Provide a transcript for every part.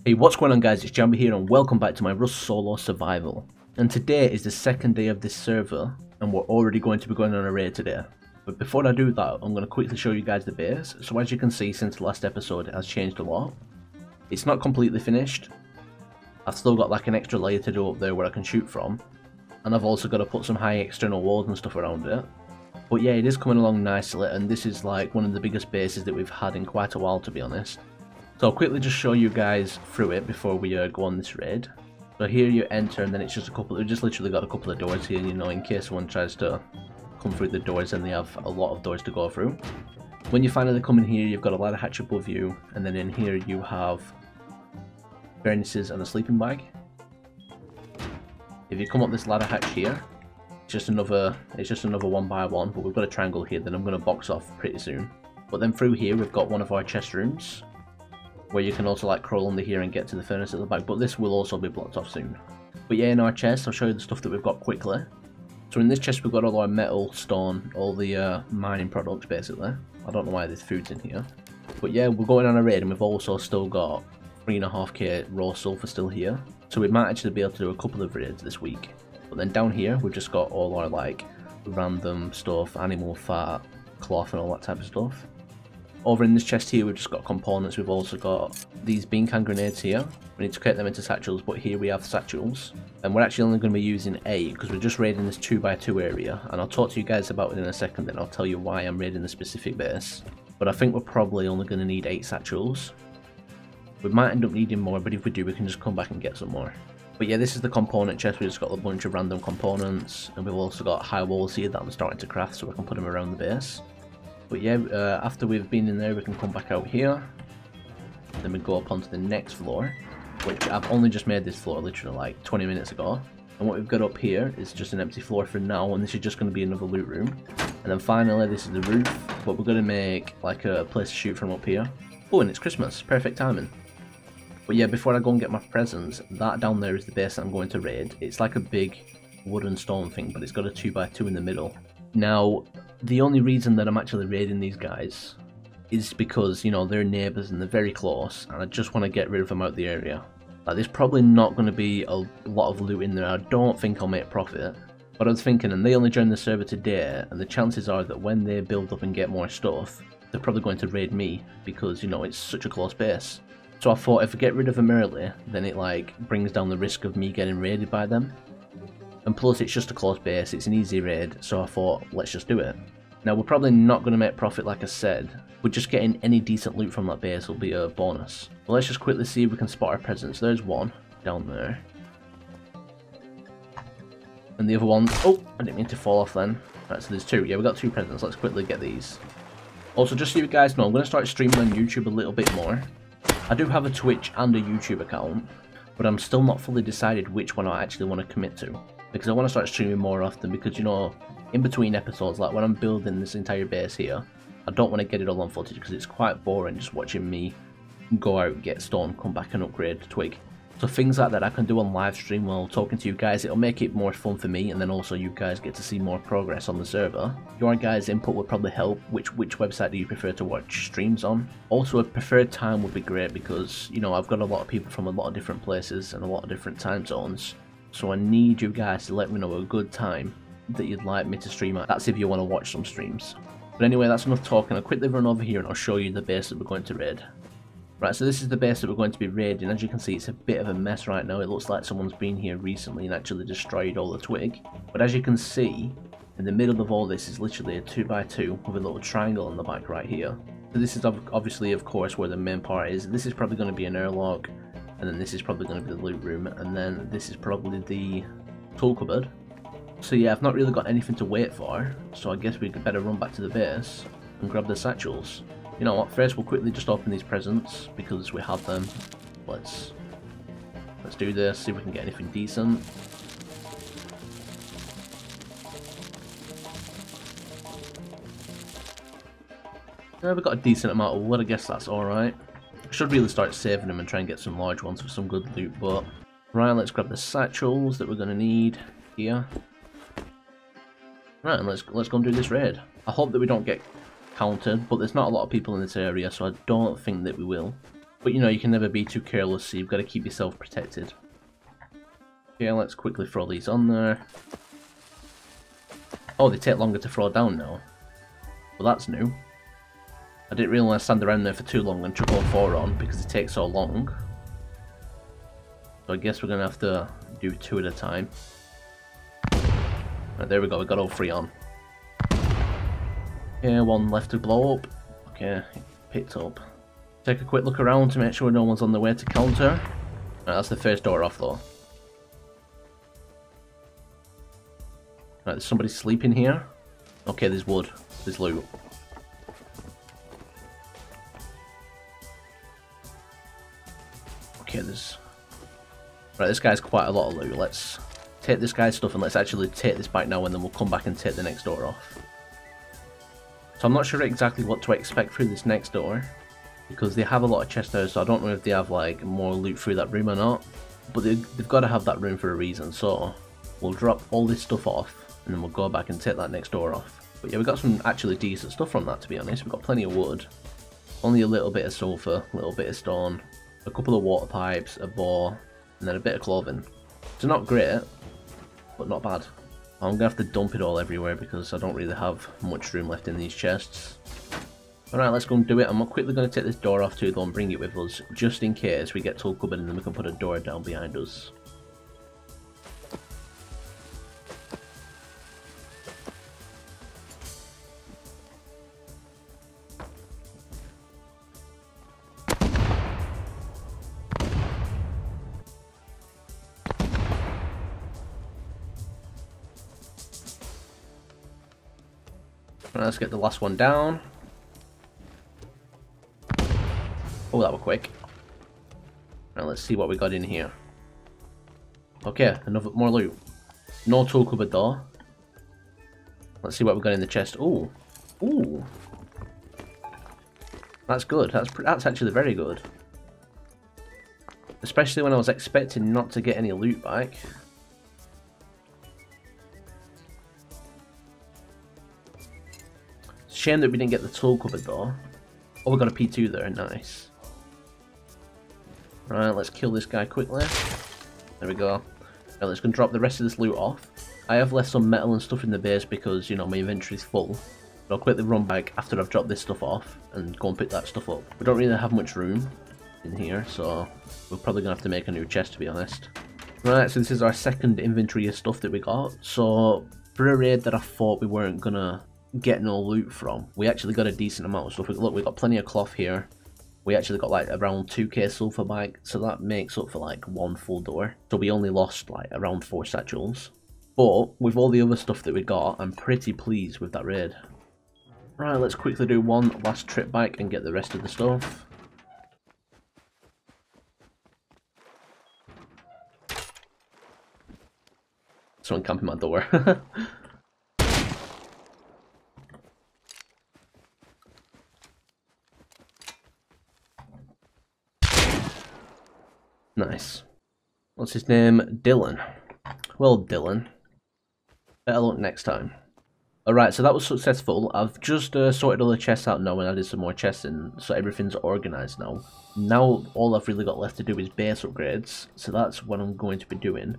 Hey, what's going on guys, it's Jamby here and welcome back to my Rust Solo Survival. And today is the second day of this server and we're already going to be going on a raid today. But before I do that, I'm going to quickly show you guys the base. So as you can see, since the last episode it has changed a lot. It's not completely finished. I've still got like an extra layer to do up there where I can shoot from. And I've also got to put some high external walls and stuff around it. But yeah, it is coming along nicely and this is like one of the biggest bases that we've had in quite a while, to be honest. So I'll quickly just show you guys through it before we go on this raid. So here you enter and then it's just a couple, we've just literally got a couple of doors here, you know, in case someone tries to come through the doors and they have a lot of doors to go through. When you finally come in here, you've got a ladder hatch above you, and then in here you have furnaces and a sleeping bag. If you come up this ladder hatch here, it's just another one by one, but we've got a triangle here that I'm going to box off pretty soon. But then through here we've got one of our chest rooms, where you can also like crawl under here and get to the furnace at the back, but this will also be blocked off soon. But yeah, in our chest, I'll show you the stuff that we've got quickly. So in this chest we've got all our metal, stone, all the mining products basically. I don't know why there's foods in here. But yeah, we're going on a raid and we've also still got 3.5k raw sulfur still here. So we might actually be able to do a couple of raids this week. But then down here we've just got all our like random stuff, animal fat, cloth and all that type of stuff. Over in this chest here we've just got components. We've also got these bean can grenades here. We need to create them into satchels, but here we have satchels. And we're actually only going to be using 8 because we're just raiding this 2x2 area. And I'll talk to you guys about it in a second, then I'll tell you why I'm raiding the specific base. But I think we're probably only going to need 8 satchels. We might end up needing more, but if we do we can just come back and get some more. But yeah, this is the component chest. We just got a bunch of random components. And we've also got high walls here that I'm starting to craft so we can put them around the base. But yeah, after we've been in there we can come back out here. Then we go up onto the next floor, which I've only just made this floor literally like 20 minutes ago. And what we've got up here is just an empty floor for now, and this is just going to be another loot room. And then finally this is the roof, but we're going to make like a place to shoot from up here. Oh, and it's Christmas, perfect timing. But yeah, before I go and get my presents, that down there is the base that I'm going to raid. It's like a big wooden stone thing, but it's got a 2x2 in the middle. Now, the only reason that I'm actually raiding these guys is because, you know, they're neighbours and they're very close, and I just want to get rid of them out of the area. Like, there's probably not going to be a lot of loot in there. I don't think I'll make profit. But I was thinking, and they only joined the server today, and the chances are that when they build up and get more stuff, they're probably going to raid me, because, you know, it's such a close base. So I thought if I get rid of them early, then it, like, brings down the risk of me getting raided by them. And plus it's just a close base, it's an easy raid, so I thought, let's just do it. Now we're probably not going to make profit like I said, but just getting any decent loot from that base will be a bonus. Well, let's just quickly see if we can spot our presents. There's one, down there. And the other one, oh, I didn't mean to fall off then. Right, so there's 2, yeah, we got 2 presents, let's quickly get these. Also, just so you guys know, I'm going to start streaming on YouTube a little bit more. I do have a Twitch and a YouTube account, but I'm still not fully decided which one I actually want to commit to. Because I want to start streaming more often, because, you know, in between episodes, like when I'm building this entire base here, I don't want to get it all on footage because it's quite boring just watching me go out, get stone, come back and upgrade twig. So things like that I can do on live stream while talking to you guys. It'll make it more fun for me, and then also you guys get to see more progress on the server. Your guys' input would probably help. Which website do you prefer to watch streams on? Also, a preferred time would be great because, you know, I've got a lot of people from a lot of different places and a lot of different time zones. So I need you guys to let me know a good time that you'd like me to stream at. That's if you want to watch some streams. But anyway, that's enough talking. I'll quickly run over here and I'll show you the base that we're going to raid. Right, so this is the base that we're going to be raiding. As you can see, it's a bit of a mess right now. It looks like someone's been here recently and actually destroyed all the twig. But as you can see, in the middle of all this is literally a 2x2 with a little triangle on the back right here. So this is obviously, of course, where the main part is. This is probably going to be an airlock. And then this is probably going to be the loot room, and then this is probably the tool cupboard. So yeah, I've not really got anything to wait for, so I guess we could better run back to the base and grab the satchels. You know what, first we'll quickly just open these presents, because we have them. Let's do this, see if we can get anything decent. Yeah, we've got a decent amount of wood, I guess that's alright. Should really start saving them and try and get some large ones for some good loot, but right, let's grab the satchels that we're going to need here. Right, and let's go and do this raid. I hope that we don't get counted, but there's not a lot of people in this area, so I don't think that we will. But you know, you can never be too careless, so you've got to keep yourself protected. Okay, let's quickly throw these on there. Oh, they take longer to throw down now. Well, that's new. I didn't realise stand around there for too long and chuck all 4 on because it takes so long. So I guess we're going to have to do 2 at a time. Right, there we go, we got all 3 on. Okay, 1 left to blow up. Okay, picked up. Take a quick look around to make sure no one's on the way to counter. Right, that's the first door off though. Right, there's somebody sleeping here. Okay, there's wood. There's loot. Okay, there's... Right, this guy's quite a lot of loot. Let's take this guy's stuff and let's actually take this back now and then we'll come back and take the next door off. So I'm not sure exactly what to expect through this next door, because they have a lot of chests there, so I don't know if they have like more loot through that room or not. But they've got to have that room for a reason, so we'll drop all this stuff off and then we'll go back and take that next door off. But yeah, we got some actually decent stuff from that, to be honest. We've got plenty of wood, only a little bit of sulfur, a little bit of stone, a couple of water pipes, a bow, and then a bit of clothing. So not great, but not bad. I'm going to have to dump it all everywhere because I don't really have much room left in these chests. Alright, let's go and do it. I'm quickly going to take this door off too though and bring it with us, just in case we get tool cupboard and then we can put a door down behind us. Let's get the last one down. Oh, that was quick. Now let's see what we got in here. Okay, more loot. No tool cupboard though. Let's see what we got in the chest. Ooh, ooh, that's good. That's actually very good. Especially when I was expecting not to get any loot back. Shame that we didn't get the tool cupboard though. Oh, we got a P2 there, nice. Right, let's kill this guy quickly. There we go. Now let's go and drop the rest of this loot off. I have left some metal and stuff in the base because, you know, my inventory's full. But I'll quickly run back after I've dropped this stuff off and go and pick that stuff up. We don't really have much room in here, so we're probably going to have to make a new chest, to be honest. Right, so this is our second inventory of stuff that we got. So, for a raid that I thought we weren't going to get no loot from, we actually got a decent amount of stuff. Look, we got plenty of cloth here. We actually got like around 2k sulfur back, so that makes up for like 1 full door. So we only lost like around 4 satchels. But with all the other stuff that we got, I'm pretty pleased with that raid. Right, let's quickly do one last trip back and get the rest of the stuff. Someone camping my door. Nice. What's his name? Dylan. Well, Dylan. Better luck next time. Alright, so that was successful. I've just sorted all the chests out now and added some more chests in, so everything's organised now. Now all I've really got left to do is base upgrades, so that's what I'm going to be doing.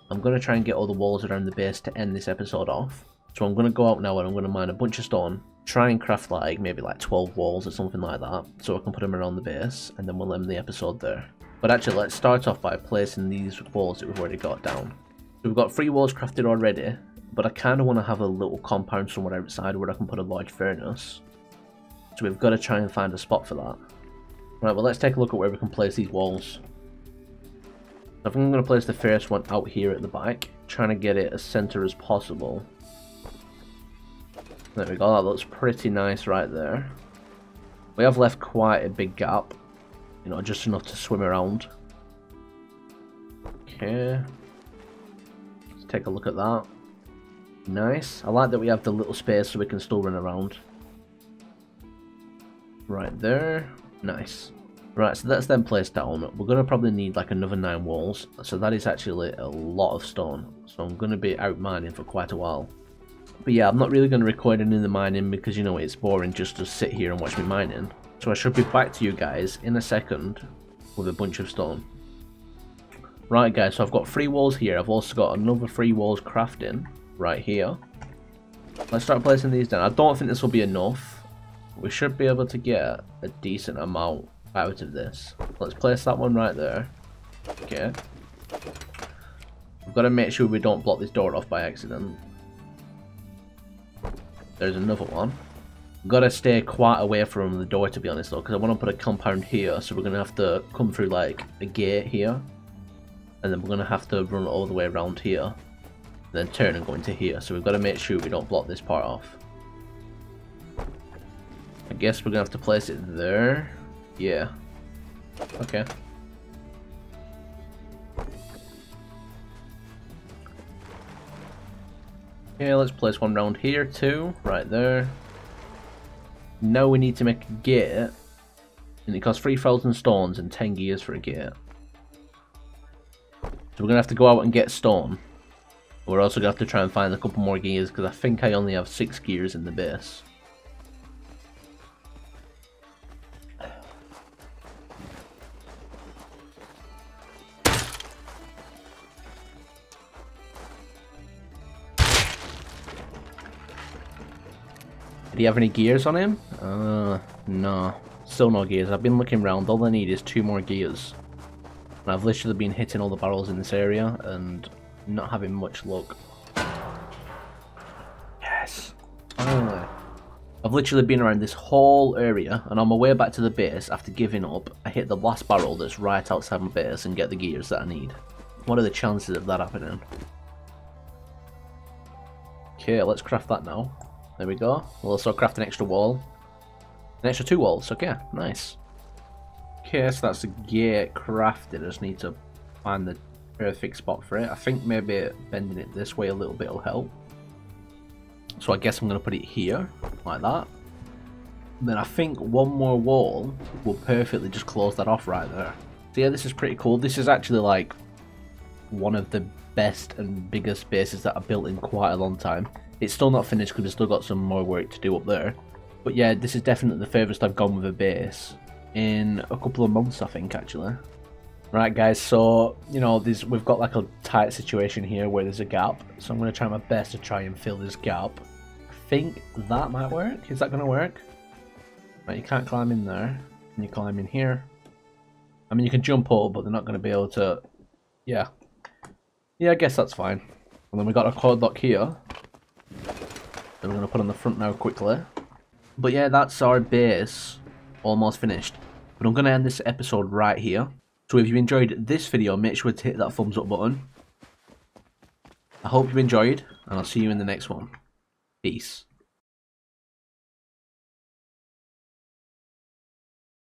I'm going to try and get all the walls around the base to end this episode off. So I'm going to go out now and I'm going to mine a bunch of stone, try and craft like maybe like 12 walls or something like that, so I can put them around the base, and then we'll end the episode there. But actually, let's start off by placing these walls that we've already got down. So we've got 3 walls crafted already, but I kind of want to have a little compound somewhere outside where I can put a large furnace. So we've got to try and find a spot for that. Right, well let's take a look at where we can place these walls. I think I'm going to place the first one out here at the back, trying to get it as centre as possible. There we go, that looks pretty nice right there. We have left quite a big gap. You know, just enough to swim around. Okay. Let's take a look at that. Nice. I like that we have the little space so we can still run around. Right there. Nice. Right, so that's then placed down. We're going to probably need like another 9 walls. So that is actually a lot of stone. So I'm going to be out mining for quite a while. But yeah, I'm not really going to record any of the mining because, you know, it's boring just to sit here and watch me mining. So I should be back to you guys in a second with a bunch of stone. Right guys, so I've got 3 walls here. I've also got another 3 walls crafting right here. Let's start placing these down. I don't think this will be enough. We should be able to get a decent amount out of this. Let's place that one right there. Okay. We've got to make sure we don't block this door off by accident. There's another one. We've got to stay quite away from the door, to be honest, though, because I want to put a compound here, so we're going to have to come through like a gate here. And then we're going to have to run all the way around here. Then turn and go into here. So we've got to make sure we don't block this part off. I guess we're going to have to place it there. Yeah. Okay. Okay, let's place one round here too. Right there. Now we need to make a gate. And it costs 3,000 stones and 10 gears for a gate. So we're going to have to go out and get stone. We're also going to have to try and find a couple more gears because I think I only have 6 gears in the base. Do you have any gears on him? No. Still no gears. I've been looking around. All I need is 2 more gears. And I've literally been hitting all the barrels in this area and not having much luck. Yes! Finally. I've literally been around this whole area, and on my way back to the base, after giving up, I hit the last barrel that's right outside my base and get the gears that I need. What are the chances of that happening? Okay, let's craft that now. There we go. We'll also craft an extra wall. An extra 2 walls, okay, nice. Okay, so that's the gate crafted. I just need to find the perfect spot for it. I think maybe bending it this way a little bit will help. So I guess I'm going to put it here, like that. Then I think one more wall will perfectly just close that off right there. So yeah, this is pretty cool. This is actually like one of the best and biggest bases that I've built in quite a long time. It's still not finished because we've still got some more work to do up there. But yeah, this is definitely the furthest I've gone with a base in a couple of months, I think, actually. Right guys, so you know, we've got like a tight situation here where there's a gap, so I'm going to try my best to try and fill this gap. I think that might work. Is that going to work? Right, you can't climb in there. Can you climb in here? I mean, you can jump up, but they're not going to be able to. Yeah, I guess that's fine. And then we got a code lock here that we're going to put on the front now quickly. But yeah, that's our base almost finished. But I'm going to end this episode right here. So if you enjoyed this video, make sure to hit that thumbs up button. I hope you enjoyed, and I'll see you in the next one. Peace.